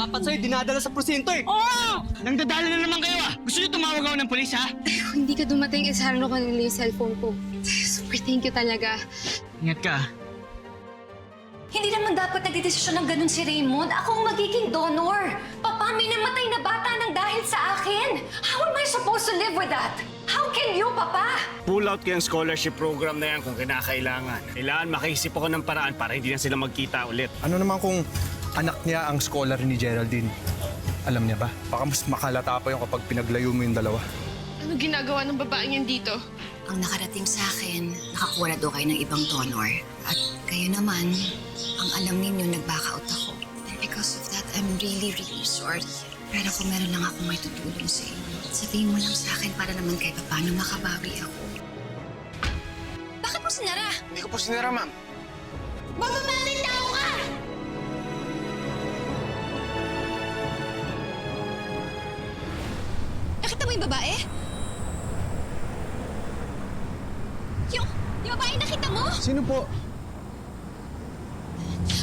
Dapat sa'yo dinadala sa presinto eh. Oo! Nangdadala na naman kayo ah! Gusto niyo tumawag ako ng polis ha? Hindi ka dumating, isarano ko nila yung cellphone ko. Super thank you talaga. Ingat ka. Hindi naman dapat nagdedesisyon ng ganun si Raymond. Ako ang magiging donor. Papa, may namatay na bata ng dahil sa akin. How am I supposed to live with that? How can you, Papa? Pull out ko yung scholarship program na yan kung kinakailangan. Kailangan makaisip ako ng paraan para hindi na sila magkita ulit. Ano naman kung anak niya ang scholar ni Geraldine? Alam niya ba? Baka mas makalata pa yung kapag pinaglayo mo yung dalawa. Ano ginagawa ng babaeng yan dito? Ang nakarating sa akin, nakakuha na daw kayo ng ibang donor. At kayo naman, ang alam ninyo, nag-back out ako. And because of that, I'm really, really sorry. Pero kung meron lang akong may tutulong sa inyo, sabihin mo lang sa akin para naman kahit paano makabawi ako. Bakit mo sinara? Hindi ko po sinira, ma'am. Mamamatay tao ka! Nakita mo yung babae? Yung babae nakita mo? Sino po?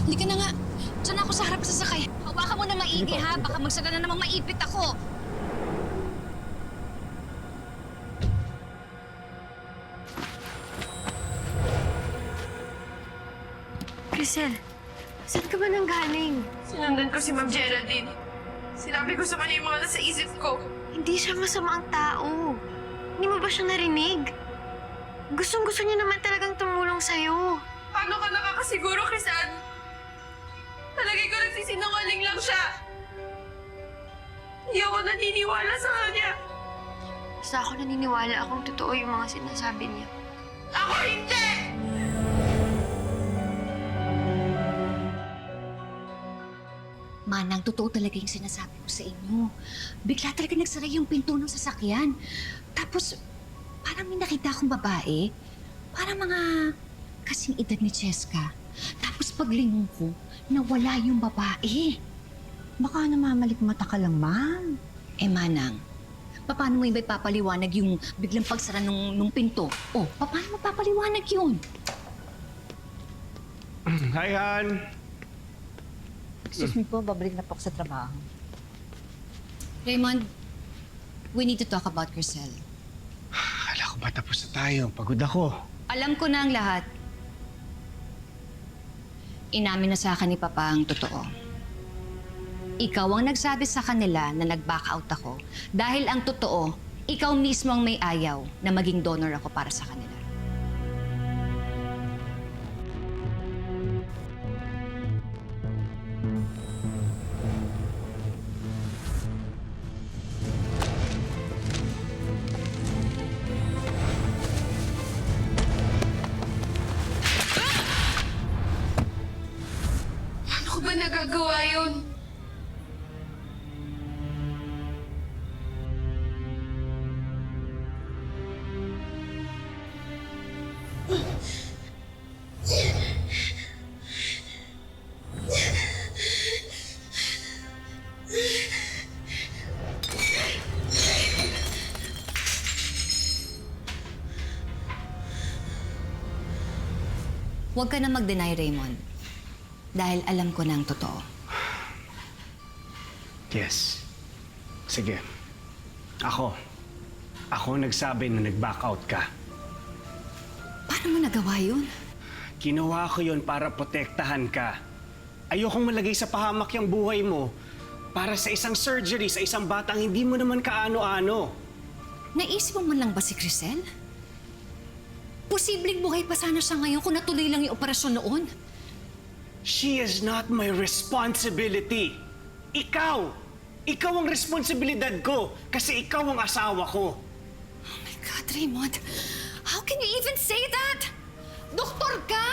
Hindi ka na nga. Diyan ako sa harap sa sasakay. Hawakan mo na maigi ha. Baka magsala na namang maipit ako. Crisel, saan ka ba nang galing? Sinundan ko si Ma'am Geraldine. Sinabi ko sa kanya yung mga nasa isip ko. Hindi siya masamang tao. Hindi mo ba siya narinig? Gustong-gusto niya naman talagang tumulong sa'yo. Paano ka nakakasiguro, Crisan? Talagay ko nagsisinungaling lang siya. Hindi ako naniniwala sa kanya. Basta ako naniniwala akong totoo yung mga sinasabi niya. Ako hindi! Manang, totoo talaga yung sinasabi ko sa inyo. Bigla talaga nagsara yung pinto ng sasakyan. Tapos, parang may nakita akong babae. Parang mga kasing edad ni Cheska. Tapos paglingon ko, nawala yung babae. Baka namamalik mata ka lang, ma'am. Eh, Manang, paano mo iba ipapaliwanag yung biglang pagsara nung pinto? Oh, paano mo papaliwanag yun? Hi, Han! Excuse me po, babalik na po ako sa trabaho. Raymond, we need to talk about Crisel. Akala ko ba tapos na tayo? Pagod ako. Alam ko na ang lahat. Inamin na sa akin ni Papa ang totoo. Ikaw ang nagsabi sa kanila na nag-back out ako dahil ang totoo, ikaw mismo ang may ayaw na maging donor ako para sa kanila. Paano ko ba nagagawa yun? Huwag ka na mag-deny, Raymond. Dahil alam ko na ang totoo. Yes. Sige. Ako nagsabi na nag-back out ka. Paano mo nagawa yun? Ginawa ko yon para protektahan ka. Ayokong malagay sa pahamak yung buhay mo para sa isang surgery sa isang batang hindi mo naman kaano-ano. Naisip mo man lang ba si Crisel? Posibleng buhay pa sana siya ngayon kung natuloy lang yung operasyon noon. She is not my responsibility. Ikaw! Ikaw ang responsibilidad ko kasi ikaw ang asawa ko. Oh my God, Raymond. How can you even say that? Doktor ka!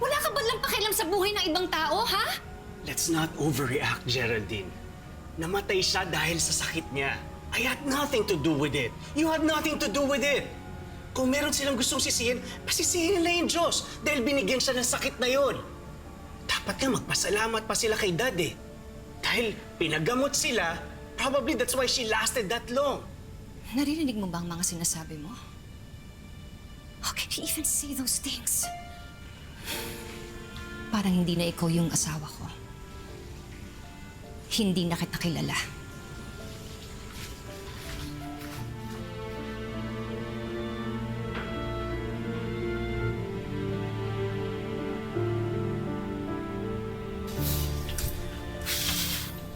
Wala ka ba lang pakialam sa buhay ng ibang tao, ha? Let's not overreact, Geraldine. Namatay siya dahil sa sakit niya. I had nothing to do with it. You had nothing to do with it. Kung meron silang gustong sisihin, pasisihin nila yung Diyos dahil binigyan siya ng sakit na yon. Dapat nga magpasalamat pa sila kay Dad eh. Dahil pinagamot sila, probably that's why she lasted that long. Naririnig mo ba ang mga sinasabi mo? How can you even say those things? Parang hindi na ikaw yung asawa ko. hindi na kita kilala.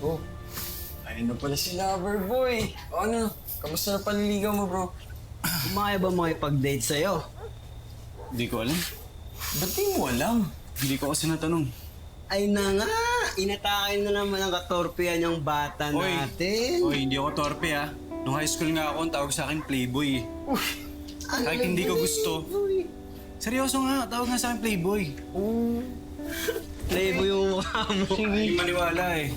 Oh, ayun na pala si Loverboy. O ano, kamusta na panliligaw mo, bro? Umaya ba makipag-date sa'yo? Hindi ko alam. Ba't di mo alam? Hindi ko kasi natanong. Ay na nga! Inatake na naman ang katorpihan yung bata natin. Oy, hindi ako torpe ha. Nung high school nga ako, ang tawag sa akin Playboy. Kahit hindi ko gusto. Seryoso nga, tawag nga sa akin Playboy. Playboy yung mukha mo. Hindi maniwala eh.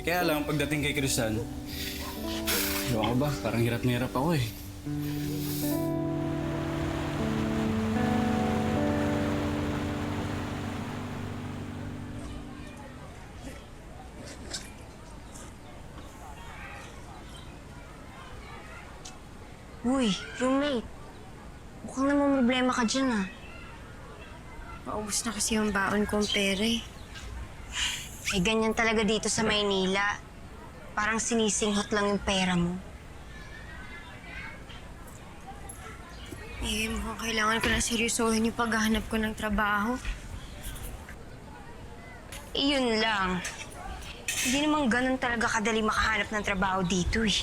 Kaya lang, pagdating kay Crisan, ewan ko ba, parang hirap na hirap ako eh. Uy, roommate. Mukhang naman problema ka dyan, ah. Maubos na kasi yung baon kong pera, eh. Eh, ganyan talaga dito sa Maynila. Parang sinisinghot lang yung pera mo. Eh, mukhang kailangan ko na seryosohin yung paghahanap ko ng trabaho. Eh, yun lang. Hindi naman ganun talaga kadali makahanap ng trabaho dito, eh.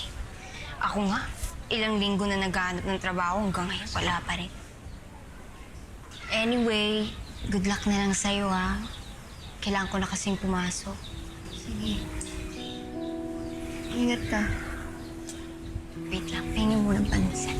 Ako nga, ilang linggo na naghahanap ng trabaho hanggang ngayon wala pa rin. Anyway, good luck na lang sa'yo, ha? Kailangan ko na kasing pumasok. Sige. Ingat ka. Wait lang, pingin mo ng pansin.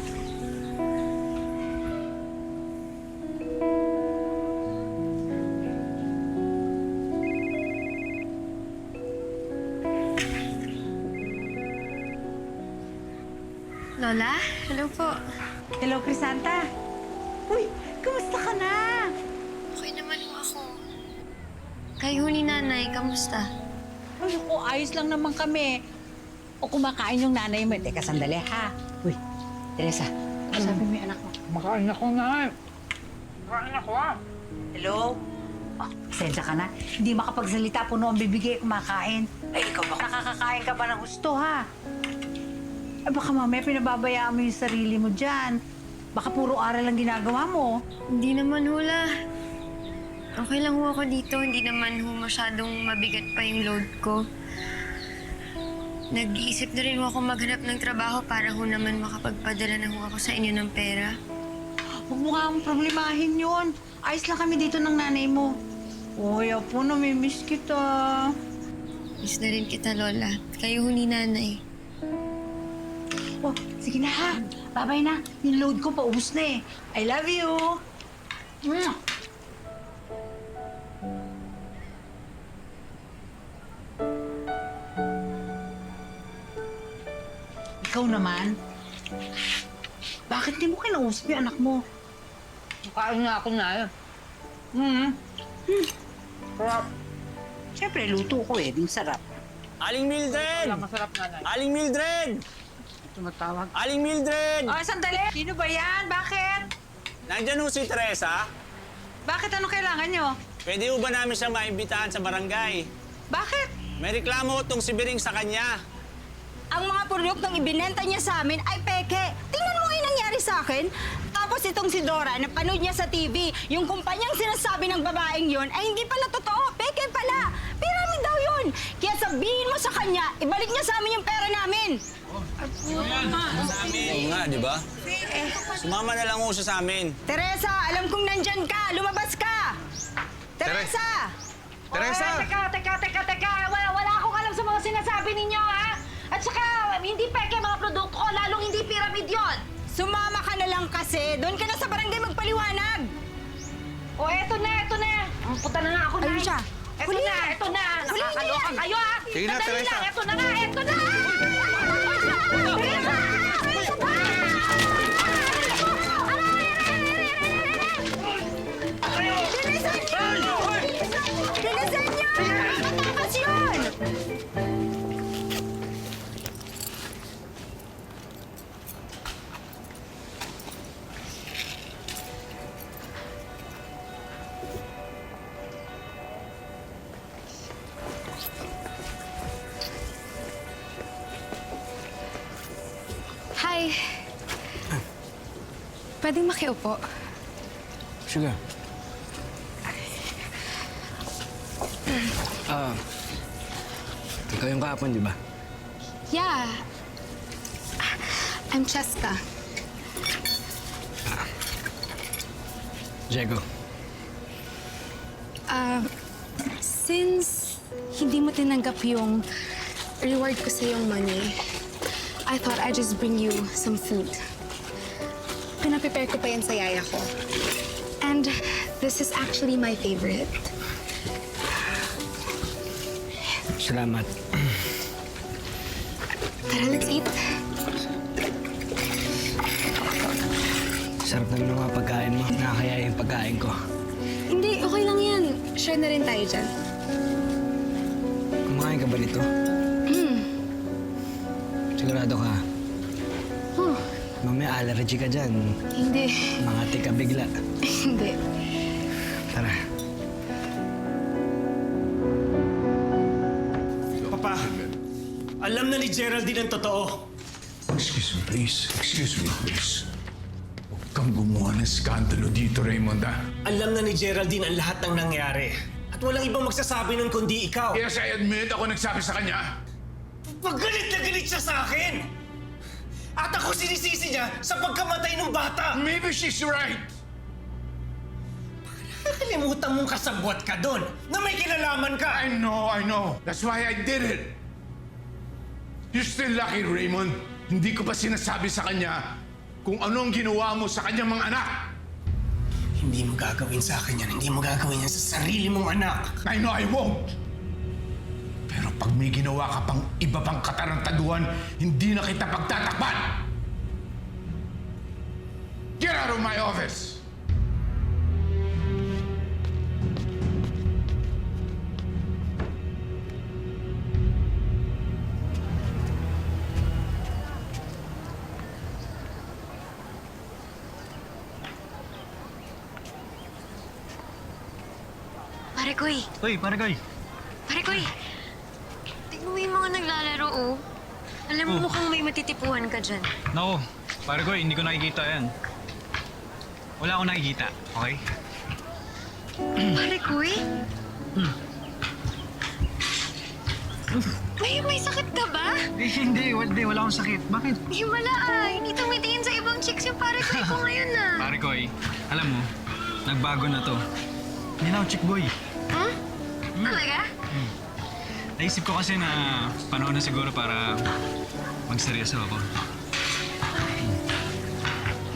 Lola, hello po. Hello, Crisanta. Uy, kumusta ka na? Okay naman ho ako. Kayo ni nanay, kamusta? Uy, ako, ayos lang naman kami. O kumakain yung nanay mo. Teka, sandali ha. Uy, Teresa, ano sabi mo yung anak mo? Kumakain ako nga. Kumakain ako ah. Hello? Oh, pasensya ka na. Hindi makapagsalita, puno ang bibigay kumakain. Ay, ikaw ba? Nakakakain ka pa ng gusto ha. Eh, baka mamaya pinababayaan mo yung sarili mo dyan. Baka puro aral ang ginagawa mo. Hindi naman hula. Okay lang ho ako dito. Hindi naman ho masyadong mabigat pa yung load ko. Nag-iisip na rin ho ako maghanap ng trabaho para ho naman makapagpadala na ho ako sa inyo ng pera. Huwag mo nga akong problemahin yun. Ayos lang kami dito ng nanay mo. Uy, apo, namimiss kita. Miss na rin kita, Lola. Kayo ho ni nanay. Oh, sige na ha. Babay na. Yung load ko paubos na eh. I love you. Mwah! Ikaw naman. Bakit di mo kinausap yung anak mo? Makain nga ako na yun. Sarap. Siyempre, luto ko eh. Di sarap. Aling Mildred! Masarap na. Aling Mildred! Tumatawag. Aling Mildred! Oh, sandali! Sino ba yan? Bakit? Nandyan ho si Teresa. Bakit? Ano kailangan nyo? Pwede ho ba namin siya maimbitahan sa barangay? Bakit? May reklamo itong si Biring sa kanya. Ang mga produktong ibinenta niya sa amin ay peke. Tingnan mo yung nangyari sa akin. Tapos itong si Dora, napanood niya sa TV, yung kumpanyang sinasabi ng babaeng yon ay hindi pala totoo, peke pala. Pirami daw yun. Kaya sabihin mo sa kanya, ibalik niya sa amin yung pera namin. Sa amin. Oo nga, di ba? Sumama na lang ho siya sa amin. Teresa, alam kong nandyan ka. Lumabas ka. Teresa! Teresa! Teka. Wala akong alam sa mga sinasabi ninyo, ha? At saka, hindi peke mga produkto ko, lalong hindi pyramid yon. Sumama ka na lang kasi. Doon ka na sa barangay magpaliwanag. O, eto na. Punta na nga ako, Nay. Ayun siya. Eto na. Nakakaloka kayo, ha? Sige na, Sandali Teresa. lang. Eto na. Teresa! Bilisan niyo! Matakas yun! Hi. Pwedeng makiupo? Sugar. Ikaw yung kahapon, di ba? Yeah. I'm Cheska. Diego. Since hindi mo tinanggap yung reward ko sa yung money, I thought I'd just bring you some food. Pinaprepare ko pa yan sa yaya ko. And this is actually my favorite. Salamat. Tara, let's eat. Sarap naman ng mga pagkain mo. Nakakaya yung pagkain ko. Hindi, okay lang yan. Share na rin tayo dyan. Kumakain ka ba nito? Sigurado ka. Oh, Mamaya allergy ka dyan. hindi. Mangati ka bigla. Hindi. Tara. Papa, alam na ni Geraldine ang totoo. Excuse me, please. Excuse me, please. Huwag kang gumawa ng skandalo dito, Raymond, ah. Alam na ni Geraldine ang lahat ng nangyari. At walang ibang magsasabi nun kundi ikaw. Yes, I admit ako nagsabi sa kanya. Paggalit na galit siya sa akin! At ako sinisisi niya sa pagkamatay ng bata! Maybe she's right. Nakalimutan mong kasabwat ka doon na may kinalaman ka! I know. That's why I did it. You're still lucky, Raymond. Hindi ko pa sinasabi sa kanya kung anong ginawa mo sa kanyang mga anak. Hindi mo gagawin sa akin yan. Hindi mo gagawin yan sa sarili mong anak. I know I won't. Pero pag may ginawa ka pang iba pang katarantaduhan, hindi na kita pagtatakpan! Get out of my office! Pare Koy! Uy, pare Koy. Pare Koy! Tignan mo yung mga naglalaro, oh. Alam mo mukhang may matitipuhan ka dyan. Nako, pare Koy, hindi ko nakikita yan. Wala akong nakikita, okay? Pare Koy? May sakit ka ba? Hindi, wala akong sakit. Bakit? Himala hindi tumitingin sa ibang chicks yung pare Koy ko ngayon Pare Koy, alam mo, nagbago na to. Hindi na ako chick boy. Huh? Talaga? Naisip ko kasi na panahon na siguro para magseryoso ako.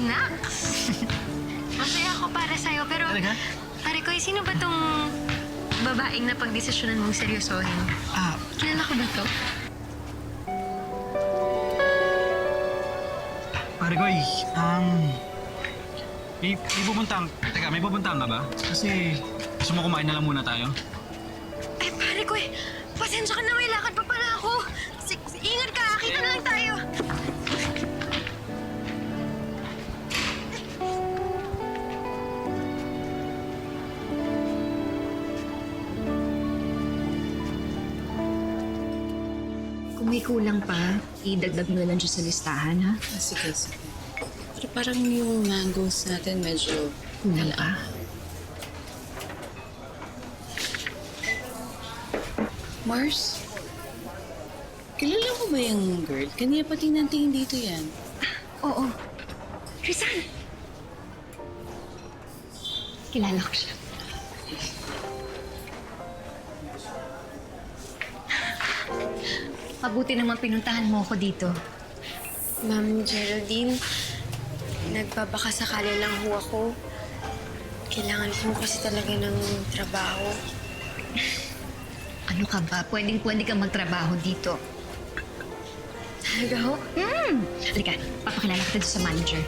Nax! Masaya ako para sa'yo, pero... Talaga? Pare Koy, sino ba tong babaeng na pagdesisyonan mong seryosohin? Kilala ko ba to? Pare Koy, may pupuntahan ka ba? Kasi gusto mo kumain na lang muna tayo. Eh, pare Koy, pasensya ka na, may lakad pa pala ako. Ingat ka, kita na lang tayo. Kung may kulang pa, idagdag mo na lang dyan sa listahan, ha? Sige. Pero parang yung mangoes natin medyo Kulang pa? Mars, kilala ko ba yung girl? Kanina pati nantingin dito yan. Oo. Rizal! Kilala ko siya. Mabuti naman pinuntahan mo ako dito. Ma'am Geraldine, nagbabakasakali lang ho ako. Kailangan ko kasi talaga ng trabaho. Ano ka ba? Pwedeng-pwede kang magtrabaho dito. Talaga ho? Halika, papakilala kita doon sa manager.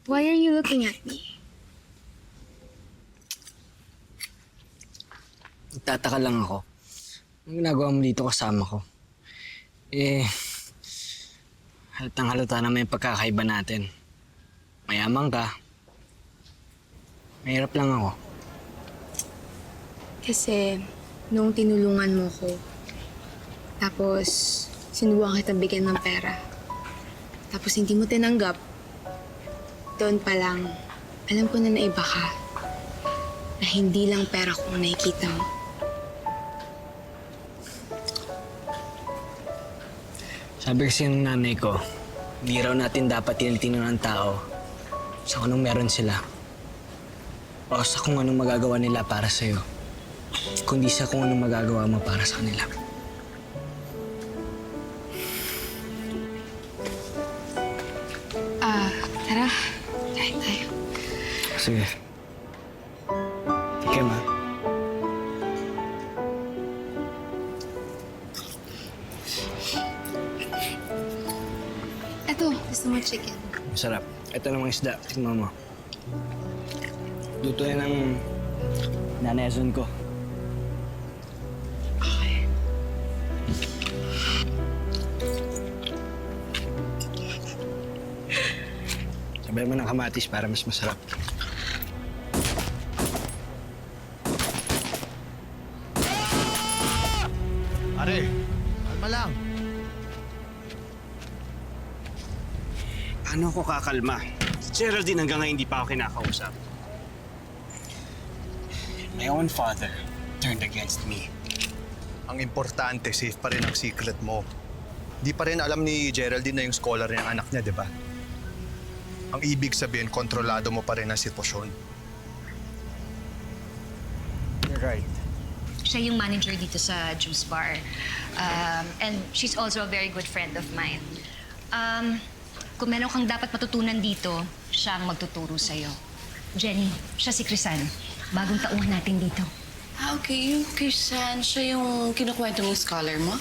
Why are you looking at me? Nagtataka lang ako. Anong ginagawa mo dito kasama ko? Halatang halata na may pagkakaiba natin. Mayaman ka. Mahirap lang ako. Kasi nung tinulungan mo ko. Tapos, sinubukan kitang bigyan ng pera. Tapos hindi mo tinanggap. Doon pa lang, alam ko na naiba ka. Na hindi lang pera ko ang nakikita mo. Sabi kasi ng nanay ko, hindi raw natin dapat tinitingnan ng tao sa kung anong meron sila. O sa kung anong magagawa nila para sa'yo. Kundi sa kung anong magagawa mo para sa kanila. Tara. Kain tayo. Sige. Tika, ma. Eto, gusto mo chicken? Masarap. Ito namang isda. Tingnan mo. Luto yan ng nanay Azun ko. Sabay mo ng kamatis para mas masarap. Pare, kalma lang. Paano ko kakalma? Si Geraldine hanggang ngayon hindi pa ako kinakausap. My own father turned against me. Ang importante, safe pa rin ang secret mo. Di pa rin alam ni Geraldine na yung scholar niya ang anak niya, di ba? Ang ibig sabihin, kontrolado mo pa rin ang sitwasyon. You're right. Siya yung manager dito sa juice bar. And she's also a very good friend of mine. Kung meron kang dapat matutunan dito, siya ang magtuturo sa'yo. Jenny, siya si Crisan. Bagong tauhan natin dito. Okay. Yung Christian, siya yung kinukwento mong scholar mo?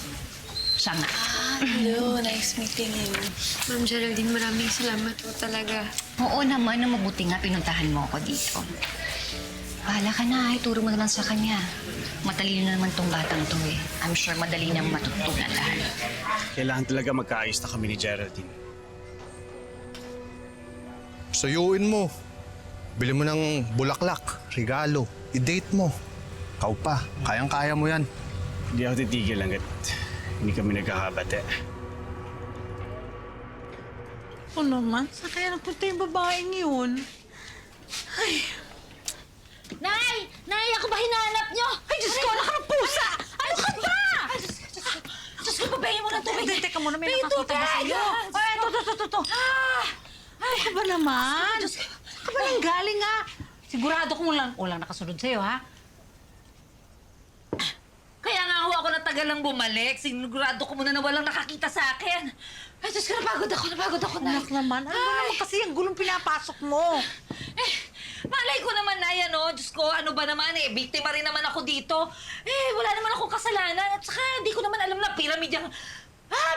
Siya nga. Hello. Nice meeting you. Ma'am Geraldine, maraming salamat po talaga. Oo naman, na mabuti nga pinuntahan mo ako dito. Bahala ka na, ituro mo na lang sa kanya. Matalino naman tong batang to eh. I'm sure madali niyang matutunan lahat. Kailangan talaga magkaayos na kami ni Geraldine. Suyuin mo. Bili mo ng bulaklak, regalo, i-date mo. Kau pa, kayang-kaya mo yan. Hindi ako titigil hanggat hindi kami nagkakabate. O naman, saan kaya nagpunta yung babaeng yun? Ay. Nay! Nay, ako ba hinahanap nyo? Ay, Diyos ko, anak ka ng pusa! Ano ka ba? Diyos ko, babayin mo ng tubig. Ay, teka muna, may nakakita ba sa'yo? Ay, ito. Ay, ka ba naman? Diyos ko. Ka ba nang galing, ha? Sigurado kong walang nakasunod sa'yo, ha? Kaya nga ako natagal lang bumalik. Sinigurado ko muna na walang nakakita sa akin. Ay, Diyos ko, napagod ako, Nay. Anak naman, ano ba naman kasi yung gulong pinapasok mo? Malay ko naman na yan, oh. Diyos ko, ano ba naman eh, biktima rin naman ako dito. Wala naman akong kasalanan. At saka, hindi ko naman alam na pyramid yung,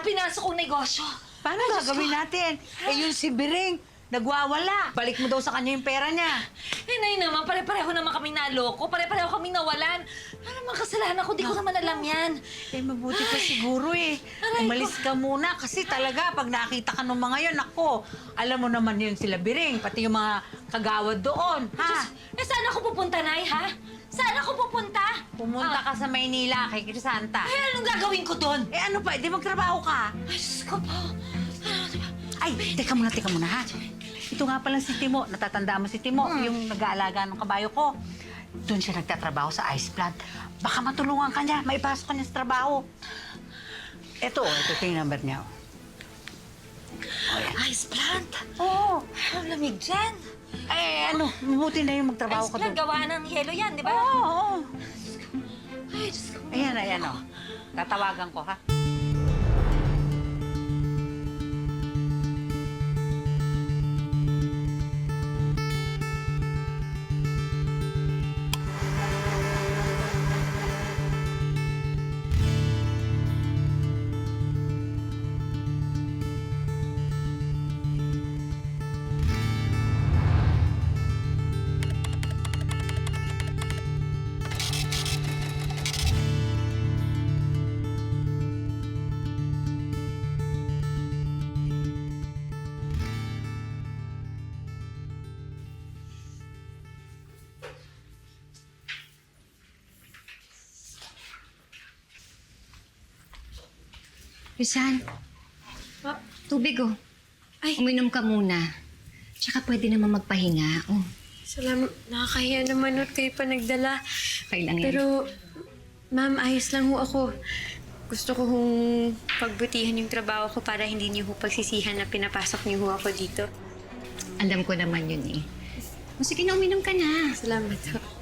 pinasok kong negosyo. Paano gagawin natin? Yung si Biring, nagwawala. Balik mo daw sa kanya yung pera niya. Nay naman, pare-pareho naman kami naloko. Pare-pareho kami nawalan. Ano naman kasalanan ko? Di ko naman alam yan. Mabuti pa siguro eh. Umalis ka muna kasi talaga pag nakita ka ng mga yun, ako, alam mo naman yun sila Biring, pati yung mga kagawad doon, ha? Saan ako pupunta, Nay, ha? Saan ako pupunta? Pumunta ka sa Maynila kay Crisanta. Anong gagawin ko doon? Ano pa, di magtrabaho ka. Ay, Diyos ko po. Ay, teka muna, ha? Ito nga pala si Timo. Natatandaan mo si Timo, yung nag-aalaga ng kabayo ko. Doon siya nagtatrabaho sa ice plant. Baka matulungan ka niya, maipasok ka niya sa trabaho. Ito yung number niya. Ice plant? Oo. Ang lamig dyan. Mabuti na yung magtrabaho Ice ka plant, doon. gawa ng yelo yan, di ba? Oo. Ay, Diyos ko. Ayan, o. Tatawagan ko, ha? Rizal, tubig oh. Ay. Uminom ka muna. Tsaka pwede naman magpahinga. Oh. Salamat. Nakakahiya naman at kayo pa nagdala. Okay lang yan. Pero, ma'am, ayos lang ho ako. Gusto ko hong pagbutihan yung trabaho ko para hindi niyo ho pagsisihan na pinapasok niyo ho ako dito. Alam ko naman yun eh. O sige na, uminom ka na. Salamat ho.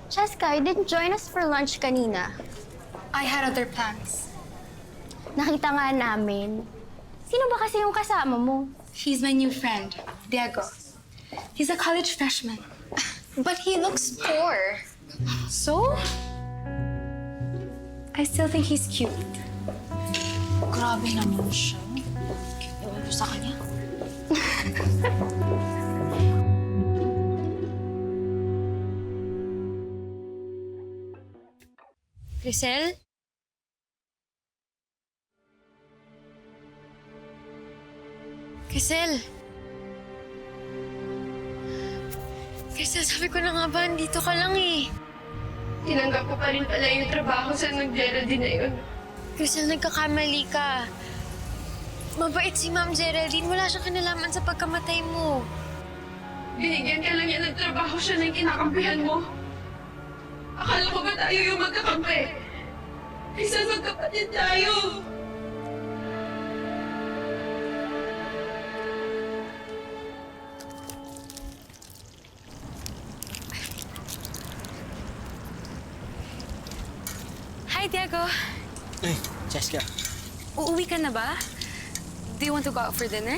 Cheska, you didn't join us for lunch kanina. I had other plans. Nakita nga namin. Sino ba kasi yung kasama mo? He's my new friend, Diego. He's a college freshman. But he looks poor. So? I still think he's cute. Grabe naman siya. Ewan ko sa kanya. Grisel? Grisel? Grisel, sabi ko na nga ba, dito ka lang eh. Tinanggap ko pa rin pala yung trabaho sa nag-Geraldine na yun. Grisel, nagkakamali ka. Mabait si Ma'am Geraldine. Wala siyang kinalaman sa pagkamatay mo. Binigyan ka lang niya ng trabaho siya ng kinakampihan mo. Akala ko ba tayo yung magkakampi? Grisel, magkapatid tayo. Hi, Diego. Ay, Cheska. Uuwi ka na ba? Do you want to go out for dinner?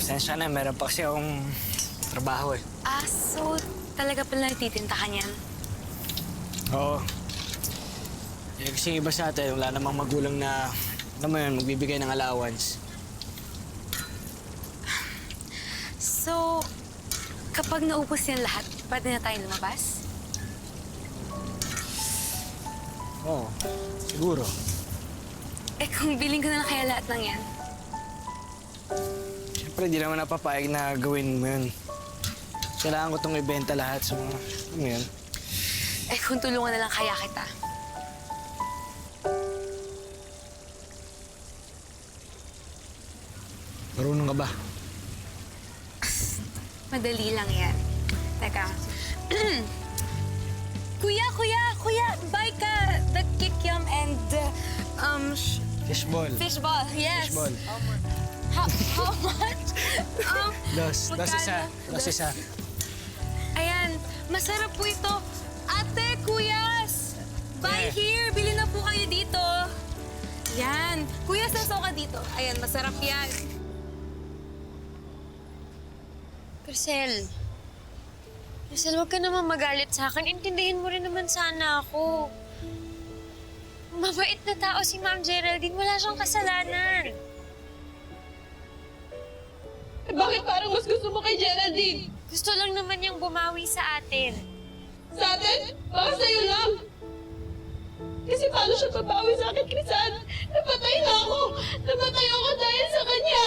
Pasensya na, meron pa kasi akong trabaho eh. So talaga pala nagtitinta ka niyan? Oo. Eh, kasi iba sa atin, wala namang magulang na, alam mo yun, magbibigay ng allowance. So, kapag naubos yan lahat, pwede na tayong lumabas? Oo, siguro. Eh kung bilhin ko na lang kaya lahat ng yan? Siyempre, di naman napapayag na gawin mo yun. Kailangan ko itong ibenta lahat sa mga, alam mo yun. Eh kung tulungan na lang kaya kita? Marunong ka ba? Madali lang yan. Teka. Kuya! Buy ka the kikiam and Fishball. fishball, yes. Fishball. How much? Dos magkano? isa. Ayan, masarap po ito. Ate, kuyas! Buy here! Bili na po kayo dito. Yan. Kuyas, nasaw ka dito. Ayan, masarap yan. Grisel. Grisel, huwag ka naman magalit sa akin. Intindihin mo rin naman sana ako. Mabait na tao si Ma'am Geraldine. Wala siyang kasalanan. Bakit parang mas gusto mo kay Geraldine? Gusto lang naman niyang bumawi sa atin. Sa atin? Baka sa'yo lang. Kasi paano siya babawi sa akin, Crisan? Napatay na ako! Napatay ako dahil sa kanya!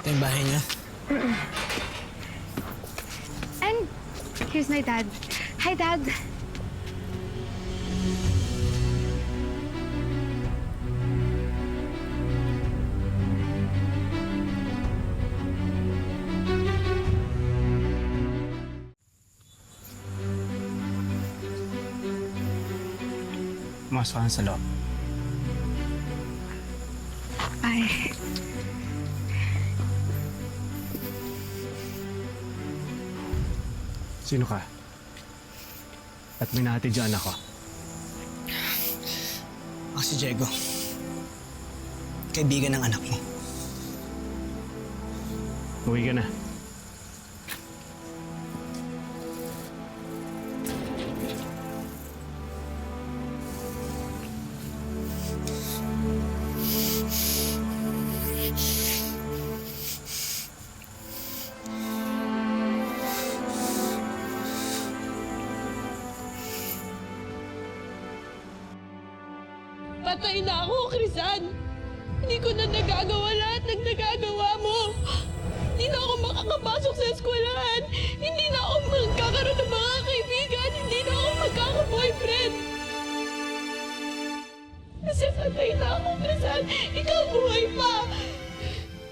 Ito yung bahay niya. And here's my dad. Hi, Dad. Pumasok ka na sa loob. Bye. Sino ka? At may nahatid dyan ako. Ako si Diego. Kaibigan ng anak mo. Uwi ka na. patay na ako, Crisan. Hindi ko na nagagawa lahat ng nagagawa mo. Hindi na ako makakapasok sa eskwelahan. Hindi na ako magkakaroon ng mga kaibigan. Hindi na ako magkaka-boyfriend. Kasi patay na ako, Crisan. Ikaw buhay pa.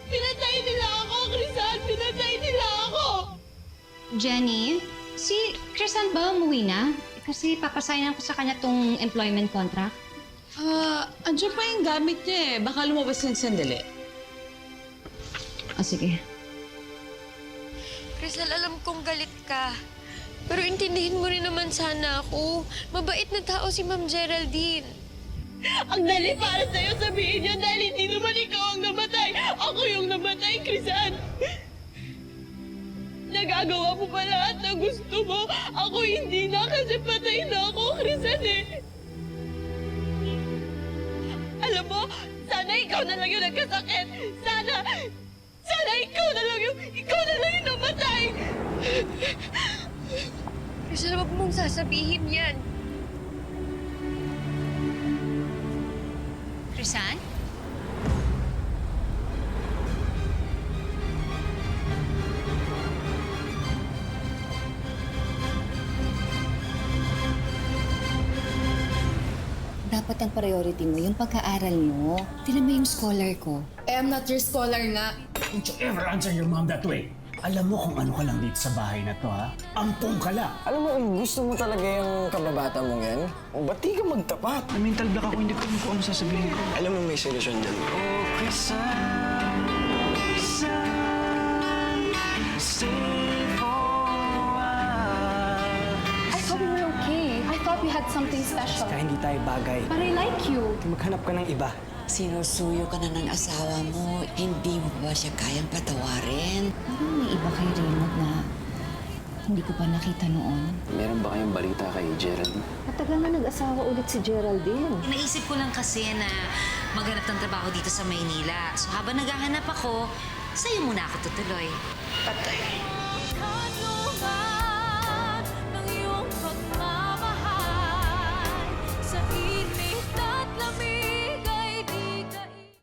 Pinatay nila ako, Crisan. Pinatay nila ako. Jenny, si Crisan ba umuwi na? Kasi papasignan ko sa kanya tong employment contract. Andiyan pa yung gamit niya eh. Baka lumabas ng sandali. Sige. Crystal, alam kong galit ka. Pero intindihin mo rin naman sana ako. Mabait na tao si Ma'am Geraldine. Ang dali para sa'yo sabihin niya dahil hindi naman ikaw ang namatay. Ako yung namatay, Crisan. Nagagawa mo pa lahat na gusto mo. Ako hindi na kasi patay na ako, Crisan eh. Alam mo, sana ikaw na lang yung nagkasakit. Sana ikaw na lang yung namatay. Crystal, wag mong sasabihin yan. Crisan? Dapat ang priority mo, yung pag-aaral mo. Tinan mo yung scholar ko. I'm not your scholar nga. Don't you ever answer your mom that way. Alam mo kung ano ka lang dito sa bahay na to, ha? Ampong ka lang. Alam mo, kung gusto mo talaga yung kababata mong yan, ba't di ka magtapat? Na-mental block ako, hindi ko alam kung ano sasabihin ko. Alam mo, may solusyon dyan. Oh, Crisan, stay for a while. I thought we were okay. I thought we had something special. Kaya hindi tayo bagay. But I like you. Maghanap ka ng iba. Sinusuyo ka na ng asawa mo, hindi mo ba siya kayang patawarin? Parang may iba kay Raymond na hindi ko pa nakita noon. Meron ba kayong balita kay Geraldine? Matagal na nag-asawa ulit si Geraldine. Naisip ko lang kasi na maghanap ng trabaho dito sa Maynila. So habang naghahanap ako, sa'yo muna ako tutuloy. Patay